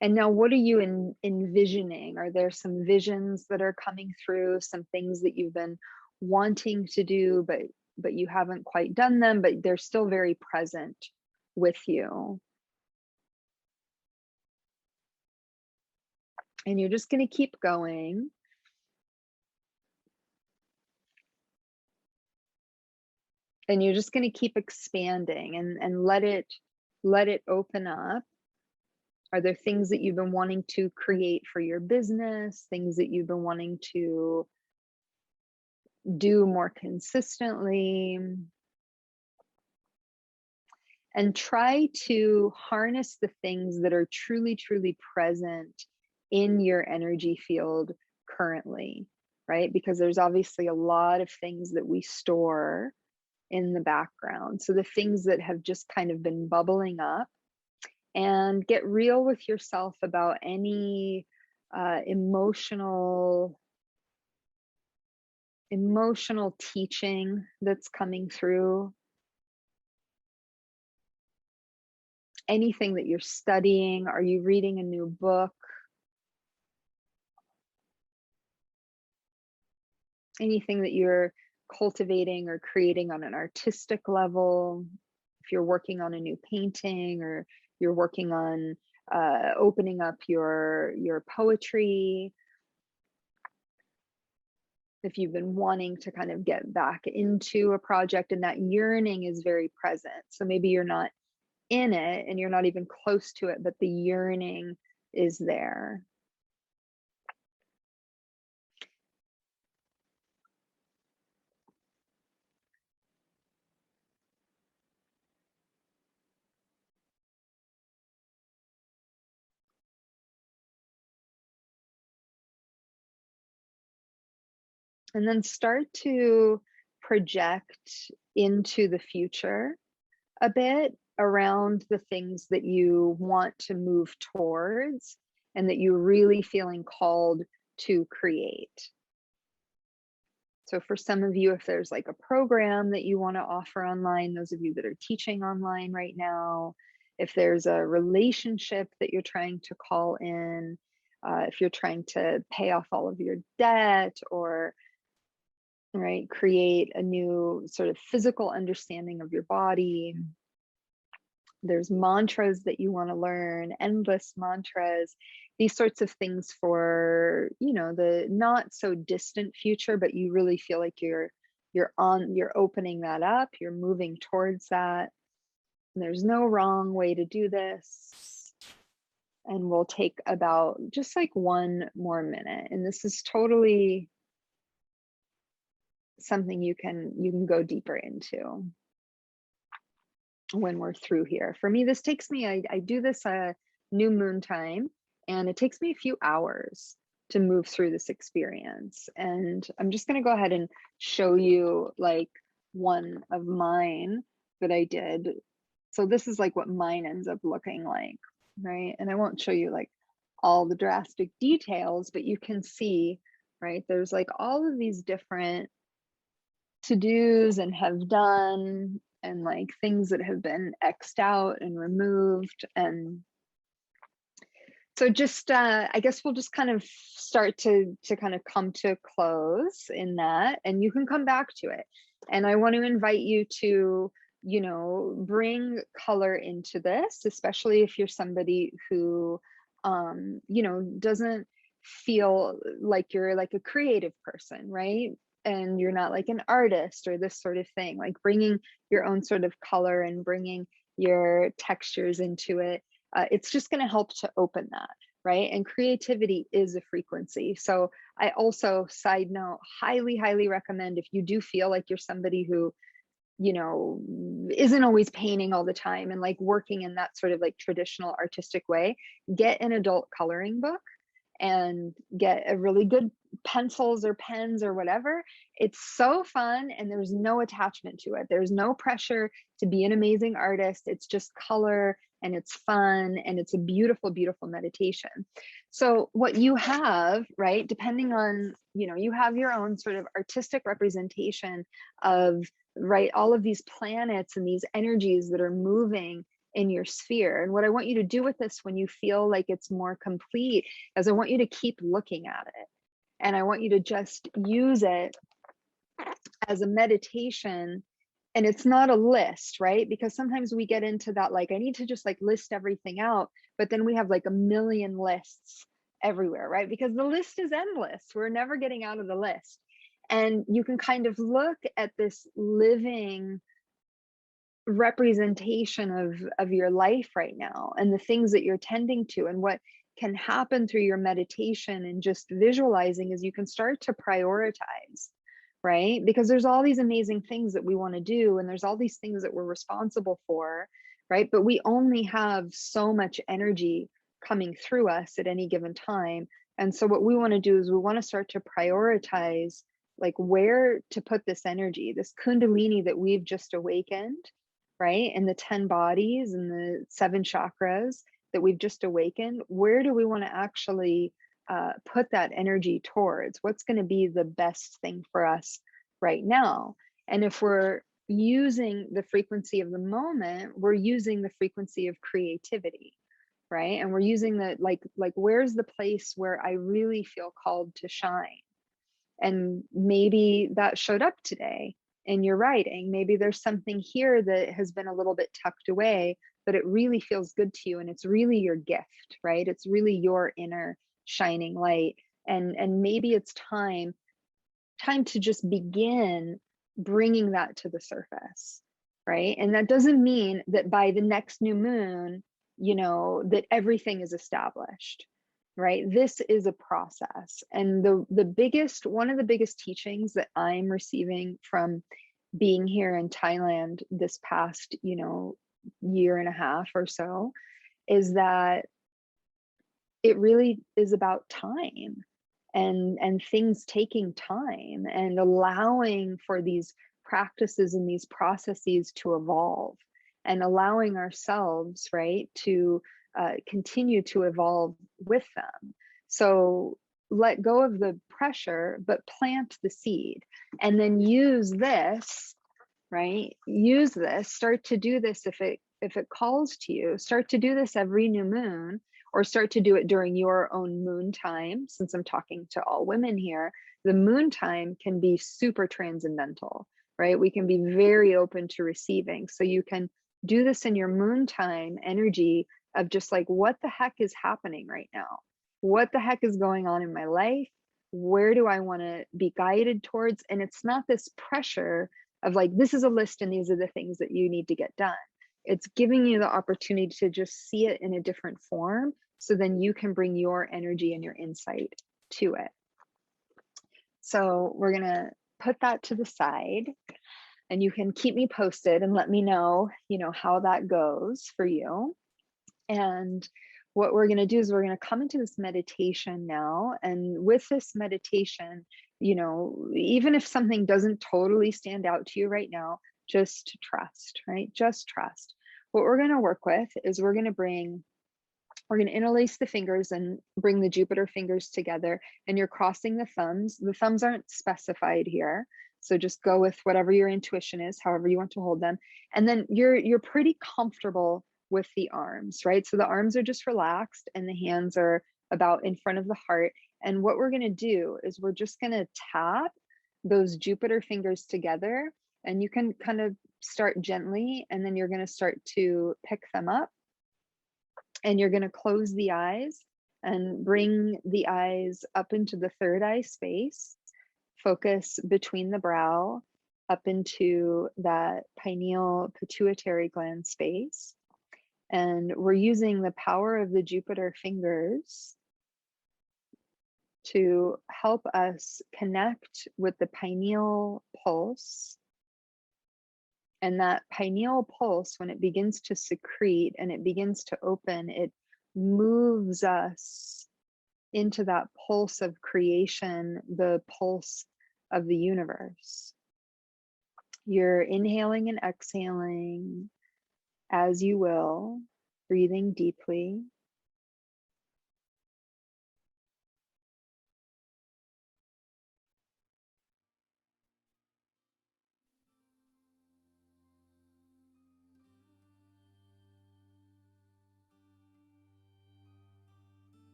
Speaker 1: And now what are you envisioning? Are there some visions that are coming through, some things that you've been wanting to do, but you haven't quite done them, but they're still very present with you. And you're just going to keep going. And you're just going to keep expanding and let it open up. Are there things that you've been wanting to create for your business, things that you've been wanting to do more consistently? And try to harness the things that are truly, truly present in your energy field currently, right? Because there's obviously a lot of things that we store in the background. So the things that have just kind of been bubbling up, and get real with yourself about any emotional teaching that's coming through, anything that you're studying. Are you reading a new book? Anything that you're cultivating or creating on an artistic level. If you're working on a new painting, or you're working on opening up your poetry. If you've been wanting to kind of get back into a project and that yearning is very present. So maybe you're not in it and you're not even close to it, but the yearning is there. And then start to project into the future a bit around the things that you want to move towards and that you're really feeling called to create. So for some of you, if there's like a program that you want to offer online, those of you that are teaching online right now, if there's a relationship that you're trying to call in, if you're trying to pay off all of your debt, or right, create a new sort of physical understanding of your body. There's mantras that you want to learn, endless mantras, these sorts of things for, the not so distant future, but you really feel like you're opening that up, you're moving towards that. And there's no wrong way to do this. And we'll take about just like one more minute. And this is totally something you can go deeper into when we're through here. For me, this takes me, I do this new moon time, and it takes me a few hours to move through this experience. And I'm just going to go ahead and show you like one of mine that I did. So this is like what mine ends up looking like, right? And I won't show you like all the drastic details, but you can see, right? There's like all of these different to-dos and have done, and like things that have been X'd out and removed. And so just I guess we'll just kind of start to kind of come to a close in that, and you can come back to it. And I want to invite you to bring color into this, especially if you're somebody who doesn't feel like you're like a creative person, right? And you're not like an artist or this sort of thing, like bringing your own sort of color and bringing your textures into it. It's just going to help to open that, right? And creativity is a frequency. So I also, side note, highly, highly recommend, if you do feel like you're somebody who, isn't always painting all the time and like working in that sort of like traditional artistic way, get an adult coloring book and get a really good pencils or pens or whatever. It's so fun, and there's no attachment to it. There's no pressure to be an amazing artist. It's just color, and it's fun, and it's a beautiful, beautiful meditation. So what you have, right, depending on, you have your own sort of artistic representation of, right, all of these planets and these energies that are moving in your sphere. And what I want you to do with this when you feel like it's more complete is I want you to keep looking at it. And I want you to just use it as a meditation. And it's not a list, right? Because sometimes we get into that, like, I need to just like list everything out, but then we have like a million lists everywhere, right? Because the list is endless. We're never getting out of the list. And you can kind of look at this living representation of your life right now, and the things that you're tending to, and what can happen through your meditation and just visualizing is you can start to prioritize, right? Because there's all these amazing things that we want to do, and there's all these things that we're responsible for, right? But we only have so much energy coming through us at any given time. And so what we want to do is we want to start to prioritize, like, where to put this energy, this Kundalini that we've just awakened, right? And the 10 bodies and the 7 chakras that we've just awakened. Where do we want to actually put that energy towards? What's going to be the best thing for us right now? And if we're using the frequency of the moment, we're using the frequency of creativity, right? And we're using the like where's the place where I really feel called to shine? And maybe that showed up today in your writing. Maybe there's something here that has been a little bit tucked away, but it really feels good to you, and it's really your gift, right? It's really your inner shining light. And maybe it's time to just begin bringing that to the surface, right? And that doesn't mean that by the next new moon, that everything is established, right? This is a process. And one of the biggest teachings that I'm receiving from being here in Thailand this past, year and a half or so, is that it really is about time, and things taking time, and allowing for these practices and these processes to evolve, and allowing ourselves, right, to continue to evolve with them. So let go of the pressure, but plant the seed, and then use this, right? Use this, start to do this if it calls to you. Start to do this every new moon, or start to do it during your own moon time. Since I'm talking to all women here, the moon time can be super transcendental, right? We can be very open to receiving. So you can do this in your moon time energy of just like, what the heck is happening right now? What the heck is going on in my life? Where do I want to be guided towards? And it's not this pressure of like, this is a list and these are the things that you need to get done. It's giving you the opportunity to just see it in a different form, so then you can bring your energy and your insight to it. So we're going to put that to the side, and you can keep me posted and let me know, how that goes for you. And what we're going to do is we're going to come into this meditation now. And with this meditation, even if something doesn't totally stand out to you right now, just trust, right? Just trust. What we're going to work with is we're going to interlace the fingers and bring the Jupiter fingers together, and you're crossing the thumbs. The thumbs aren't specified here, so just go with whatever your intuition is, however you want to hold them. And then you're pretty comfortable with the arms, right? So the arms are just relaxed and the hands are about in front of the heart. And what we're going to do is we're just going to tap those Jupiter fingers together, and you can kind of start gently, and then you're going to start to pick them up. And you're going to close the eyes and bring the eyes up into the third eye space. Focus between the brow up into that pineal pituitary gland space. And we're using the power of the Jupiter fingers to help us connect with the pineal pulse. And that pineal pulse, when it begins to secrete and it begins to open, it moves us into that pulse of creation, the pulse of the universe. You're inhaling and exhaling as you will, breathing deeply.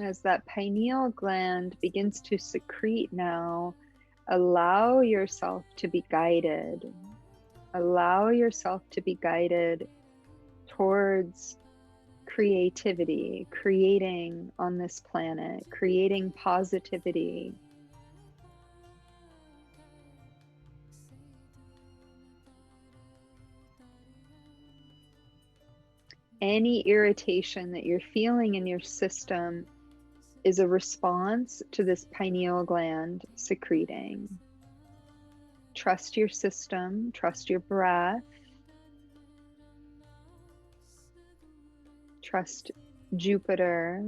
Speaker 1: As that pineal gland begins to secrete now, allow yourself to be guided. Allow yourself to be guided towards creativity, creating on this planet, creating positivity. Any irritation that you're feeling in your system is a response to this pineal gland secreting. Trust your system, trust your breath, trust Jupiter.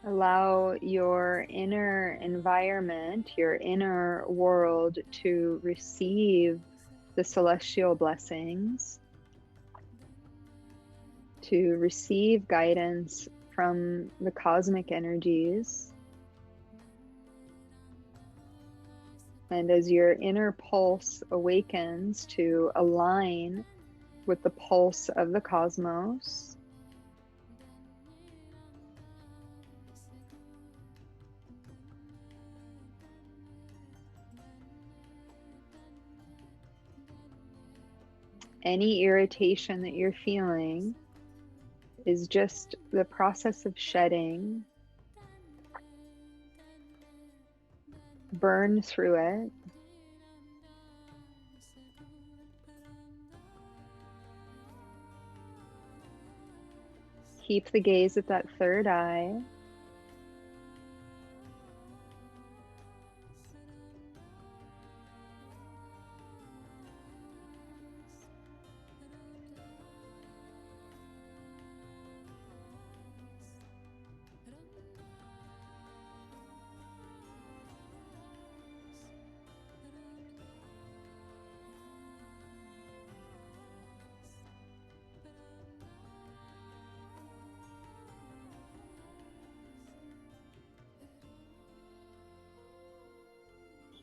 Speaker 1: Allow your inner environment, your inner world to receive the celestial blessings, to receive guidance from the cosmic energies. And as your inner pulse awakens to align with the pulse of the cosmos, any irritation that you're feeling is just the process of shedding. Burn through it. Keep the gaze at that third eye.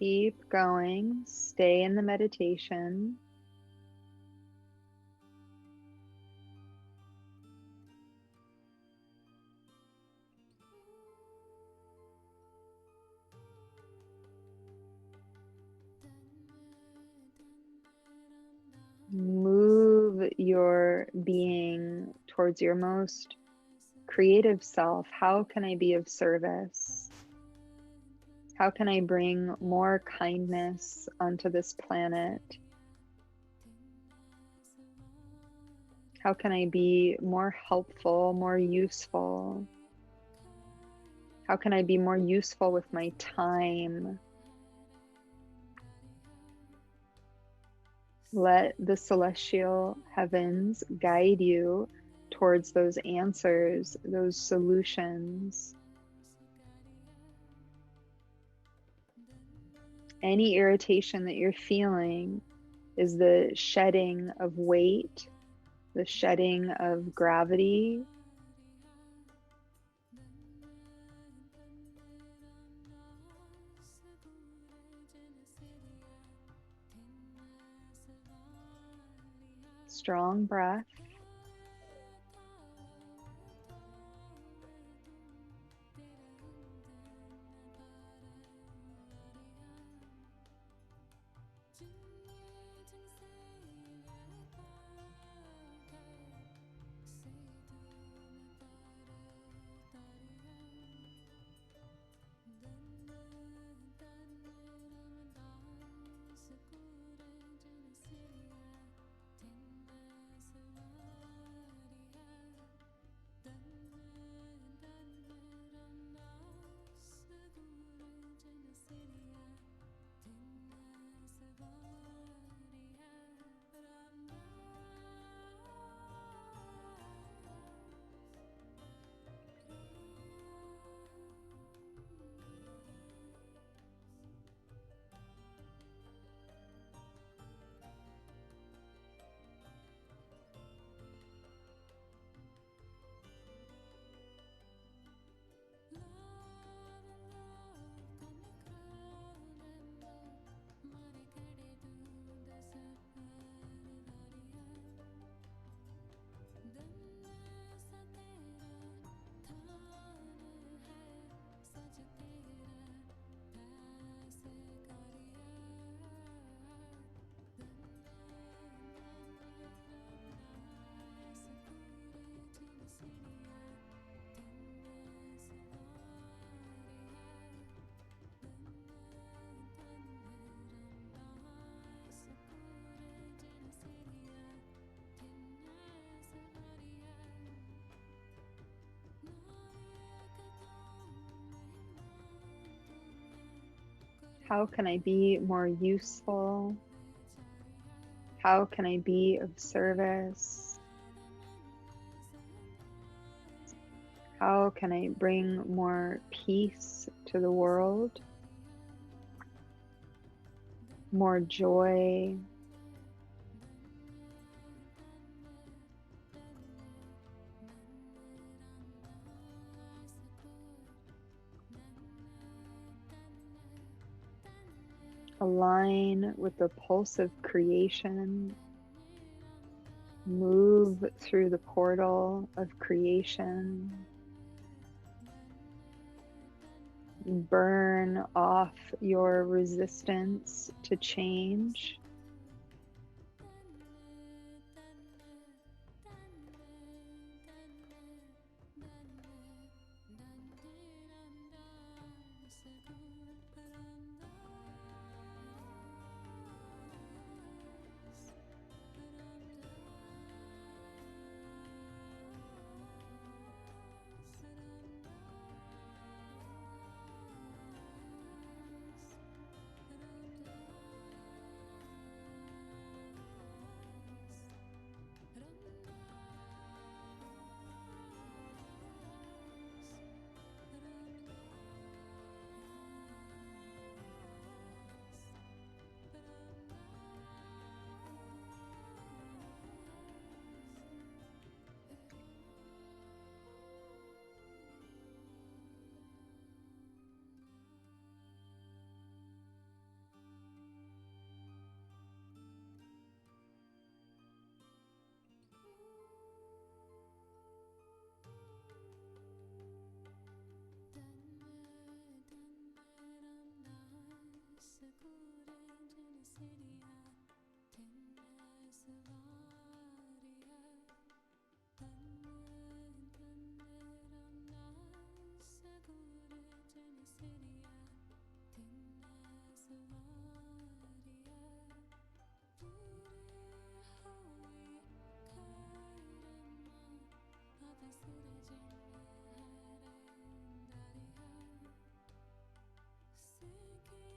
Speaker 1: Keep going. Stay in the meditation. Move your being towards your most creative self. How can I be of service? How can I bring more kindness onto this planet? How can I be more helpful, more useful? How can I be more useful with my time? Let the celestial heavens guide you towards those answers, those solutions. Any irritation that you're feeling is the shedding of weight, the shedding of gravity. Strong breath. How can I be more useful? How can I be of service? How can I bring more peace to the world? More joy? Align with the pulse of creation. Move through the portal of creation. Burn off your resistance to change.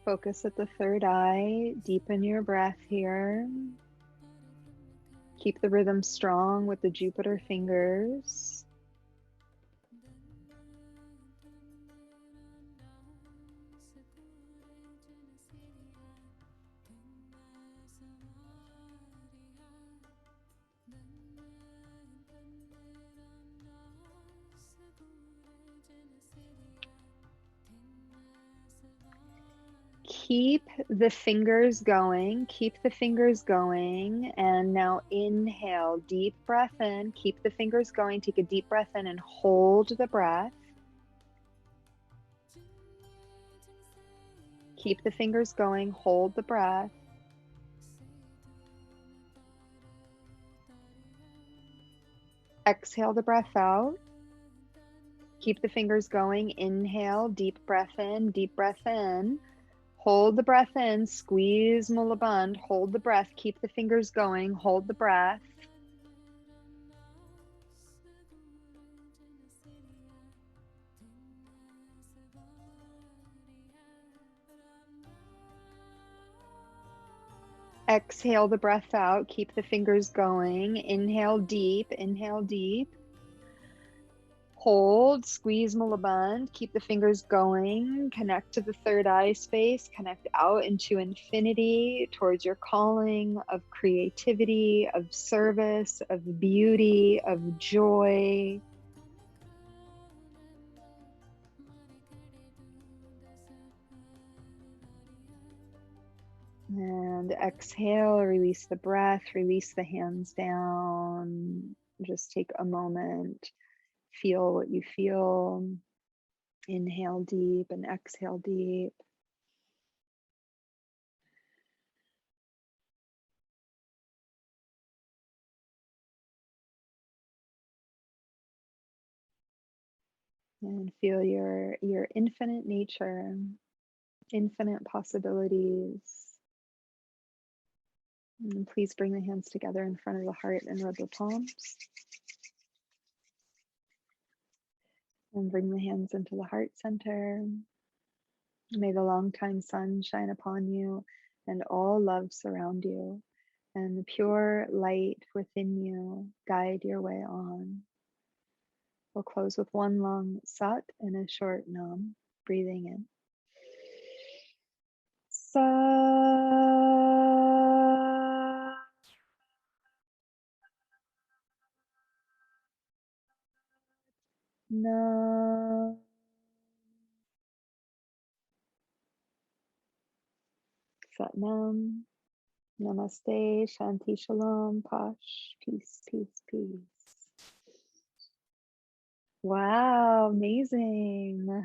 Speaker 1: Focus at the third eye. Deepen your breath here. Keep the rhythm strong with the Jupiter fingers. Keep the fingers going, keep the fingers going. And now inhale, deep breath in, keep the fingers going. Take a deep breath in and hold the breath. Keep the fingers going, hold the breath. Exhale the breath out. Keep the fingers going. Inhale, deep breath in, deep breath in. Hold the breath in, squeeze Mula Bandha, hold the breath, keep the fingers going, hold the breath. Exhale the breath out, keep the fingers going. Inhale deep, inhale deep. Hold, squeeze Mula Bandha, keep the fingers going. Connect to the third eye space, connect out into infinity towards your calling of creativity, of service, of beauty, of joy. And exhale, release the breath, release the hands down. Just take a moment, feel what you feel. Inhale deep and exhale deep. And feel your infinite nature, infinite possibilities. And please bring the hands together in front of the heart and rub the palms. And bring the hands into the heart center. May the long-time sun shine upon you and all love surround you, and the pure light within you guide your way on. We'll close with one long sat and a short nam, breathing in. Sa. Nam. Sat nam. Namaste, Shanti, Shalom, Pash, peace, peace, peace. Wow, amazing.